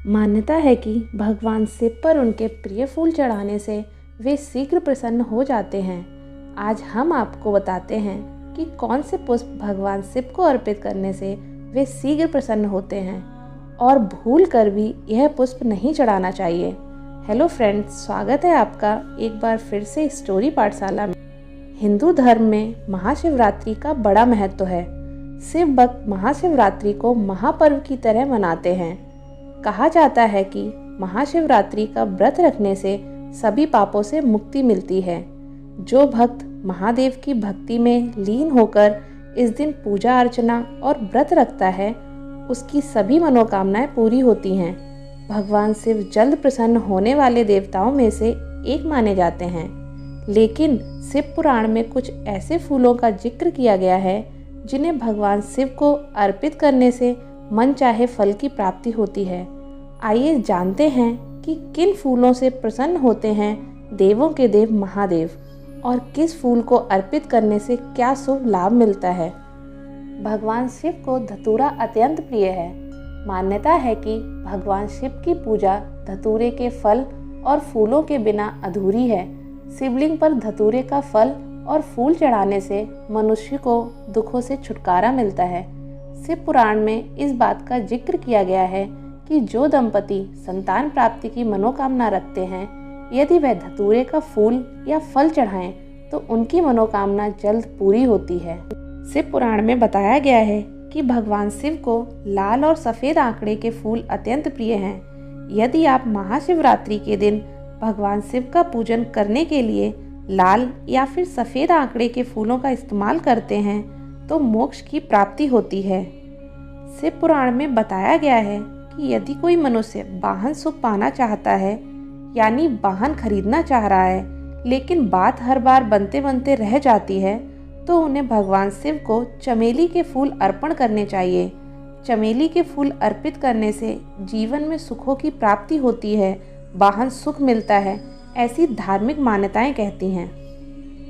मान्यता है कि भगवान शिव पर उनके प्रिय फूल चढ़ाने से वे शीघ्र प्रसन्न हो जाते हैं। आज हम आपको बताते हैं कि कौन से पुष्प भगवान शिव को अर्पित करने से वे शीघ्र प्रसन्न होते हैं और भूल कर भी यह पुष्प नहीं चढ़ाना चाहिए। हेलो फ्रेंड्स, स्वागत है आपका एक बार फिर से स्टोरी पाठशाला में। हिंदू धर्म में महाशिवरात्रि का बड़ा महत्व है। शिव भक्त महाशिवरात्रि को महापर्व की तरह मनाते हैं। कहा जाता है कि महाशिवरात्रि का व्रत रखने से सभी पापों से मुक्ति मिलती है। जो भक्त महादेव की भक्ति में लीन होकर इस दिन पूजा अर्चना और व्रत रखता है, उसकी सभी मनोकामनाएं पूरी होती हैं। भगवान शिव जल्द प्रसन्न होने वाले देवताओं में से एक माने जाते हैं। लेकिन शिव पुराण में कुछ ऐसे फूलों का जिक्र किया गया है जिन्हें भगवान शिव को अर्पित करने से मन चाहे फल की प्राप्ति होती है। आइए जानते हैं कि किन फूलों से प्रसन्न होते हैं देवों के देव महादेव और किस फूल को अर्पित करने से क्या शुभ लाभ मिलता है। भगवान शिव को धतूरा अत्यंत प्रिय है। मान्यता है कि भगवान शिव की पूजा धतूरे के फल और फूलों के बिना अधूरी है। शिवलिंग पर धतूरे का फल और फूल चढ़ाने से मनुष्य को दुखों से छुटकारा मिलता है। शिव पुराण में इस बात का जिक्र किया गया है कि जो दंपति संतान प्राप्ति की मनोकामना रखते हैं, यदि वह धतूरे का फूल या फल चढ़ाएं तो उनकी मनोकामना जल्द पूरी होती है। शिव पुराण में बताया गया है कि भगवान शिव को लाल और सफ़ेद आंकड़े के फूल अत्यंत प्रिय हैं। यदि आप महाशिवरात्रि के दिन भगवान शिव का पूजन करने के लिए लाल या फिर सफ़ेद आंकड़े के फूलों का इस्तेमाल करते हैं तो मोक्ष की प्राप्ति होती है। शिव पुराण में बताया गया है कि यदि कोई मनुष्य वाहन सुख पाना चाहता है, यानी वाहन खरीदना चाह रहा है, लेकिन बात हर बार बनते बनते रह जाती है, तो उन्हें भगवान शिव को चमेली के फूल अर्पण करने चाहिए। चमेली के फूल अर्पित करने से जीवन में सुखों की प्राप्ति होती है, वाहन सुख मिलता है, ऐसी धार्मिक मान्यताएं कहती हैं।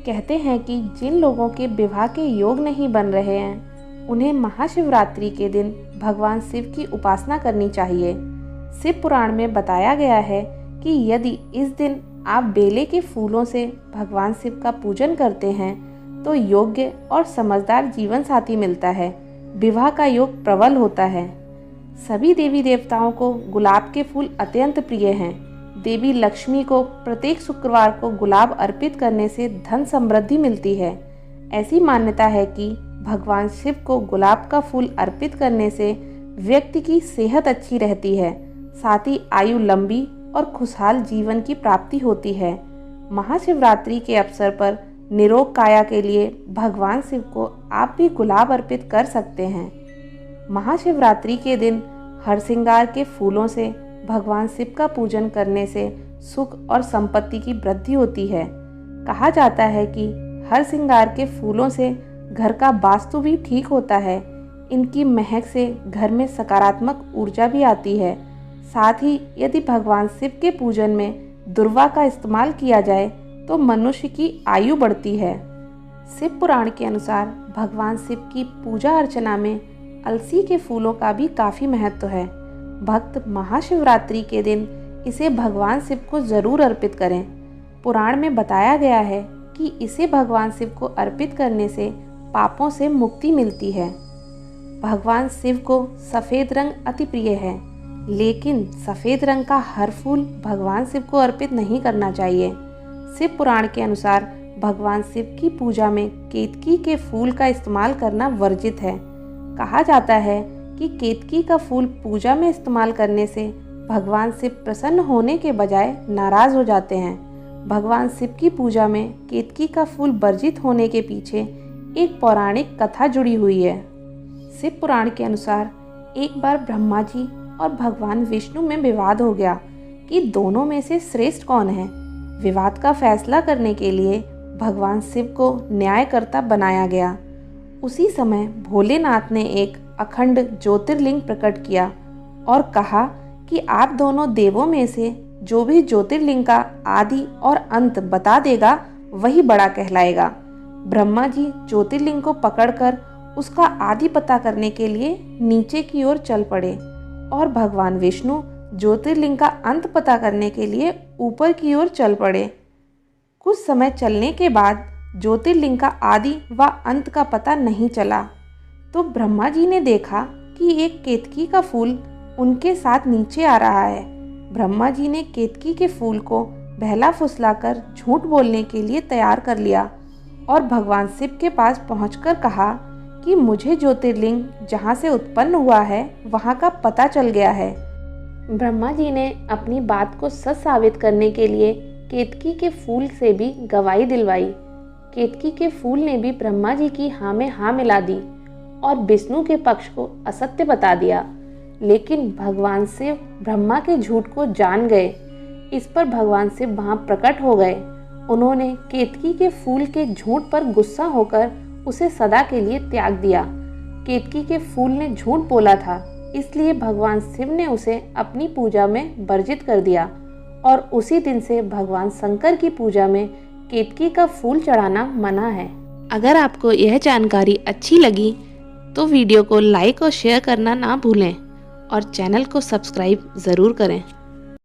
कहते हैं कि जिन लोगों के विवाह के योग नहीं बन रहे हैं, उन्हें महाशिवरात्रि के दिन भगवान शिव की उपासना करनी चाहिए। शिव पुराण में बताया गया है कि यदि इस दिन आप बेले के फूलों से भगवान शिव का पूजन करते हैं तो योग्य और समझदार जीवन साथी मिलता है, विवाह का योग प्रबल होता है। सभी देवी देवताओं को गुलाब के फूल अत्यंत प्रिय हैं। देवी लक्ष्मी को प्रत्येक शुक्रवार को गुलाब अर्पित करने से धन समृद्धि मिलती है। ऐसी मान्यता है कि भगवान शिव को गुलाब का फूल अर्पित करने से व्यक्ति की सेहत अच्छी रहती है, साथ ही आयु लंबी और खुशहाल जीवन की प्राप्ति होती है। महाशिवरात्रि के अवसर पर निरोग काया के लिए भगवान शिव को आप भी गुलाब अर्पित कर सकते हैं। महाशिवरात्रि के दिन हरसिंगार के फूलों से भगवान शिव का पूजन करने से सुख और संपत्ति की वृद्धि होती है। कहा जाता है कि हरसिंगार के फूलों से घर का वास्तु भी ठीक होता है। इनकी महक से घर में सकारात्मक ऊर्जा भी आती है। साथ ही यदि भगवान शिव के पूजन में दुर्वा का इस्तेमाल किया जाए तो मनुष्य की आयु बढ़ती है। शिव पुराण के अनुसार भगवान शिव की पूजा अर्चना में अलसी के फूलों का भी काफ़ी महत्व है। भक्त महाशिवरात्रि के दिन इसे भगवान शिव को ज़रूर अर्पित करें। पुराण में बताया गया है कि इसे भगवान शिव को अर्पित करने से पापों से मुक्ति मिलती है। भगवान शिव को सफ़ेद रंग अति प्रिय है, लेकिन सफ़ेद रंग का हर फूल भगवान शिव को अर्पित नहीं करना चाहिए। शिव पुराण के अनुसार भगवान शिव की पूजा में केतकी के फूल का इस्तेमाल करना वर्जित है। कहा जाता है कि केतकी का फूल पूजा में इस्तेमाल करने से भगवान शिव प्रसन्न होने के बजाय नाराज हो जाते हैं। भगवान शिव की पूजा में केतकी का फूल वर्जित होने के पीछे एक पौराणिक कथा जुड़ी हुई है। शिव पुराण के अनुसार एक बार ब्रह्मा जी और भगवान विष्णु में विवाद हो गया कि दोनों में से श्रेष्ठ कौन है। विवाद का फैसला करने के लिए भगवान शिव को न्यायकर्ता बनाया गया। उसी समय भोलेनाथ ने एक अखंड ज्योतिर्लिंग प्रकट किया और कहा कि आप दोनों देवों में से जो भी ज्योतिर्लिंग का आदि और अंत बता देगा वही बड़ा कहलाएगा। ब्रह्मा जी ज्योतिर्लिंग को पकड़कर उसका आदि पता करने के लिए नीचे की ओर चल पड़े और भगवान विष्णु ज्योतिर्लिंग का अंत पता करने के लिए ऊपर की ओर चल पड़े। कुछ समय चलने के बाद ज्योतिर्लिंग का आदि व अंत का पता नहीं चला तो ब्रह्मा जी ने देखा कि एक केतकी का फूल उनके साथ नीचे आ रहा है। ब्रह्मा जी ने केतकी के फूल को बहला फुसलाकर झूठ बोलने के लिए तैयार कर लिया और भगवान शिव के पास पहुंचकर कहा कि मुझे ज्योतिर्लिंग जहां से उत्पन्न हुआ है वहां का पता चल गया है। ब्रह्मा जी ने अपनी बात को सच साबित करने के लिए केतकी के फूल से भी गवाही दिलवाई। केतकी के फूल ने भी ब्रह्मा जी की हाँ में हाँ मिला दी और विष्णु के पक्ष को असत्य बता दिया। लेकिन भगवान शिव ब्रह्मा के झूठ को जान गए। इस पर भगवान शिव वहां प्रकट हो गए। उन्होंने केतकी के फूल के झूठ पर गुस्सा होकर उसे सदा के लिए त्याग दिया। केतकी के फूल ने झूठ बोला था, इसलिए भगवान शिव ने उसे अपनी पूजा में वर्जित कर दिया और उसी दिन से भगवान शंकर की पूजा में केतकी का फूल चढ़ाना मना है। अगर आपको यह जानकारी अच्छी लगी तो वीडियो को लाइक और शेयर करना ना भूलें और चैनल को सब्सक्राइब ज़रूर करें।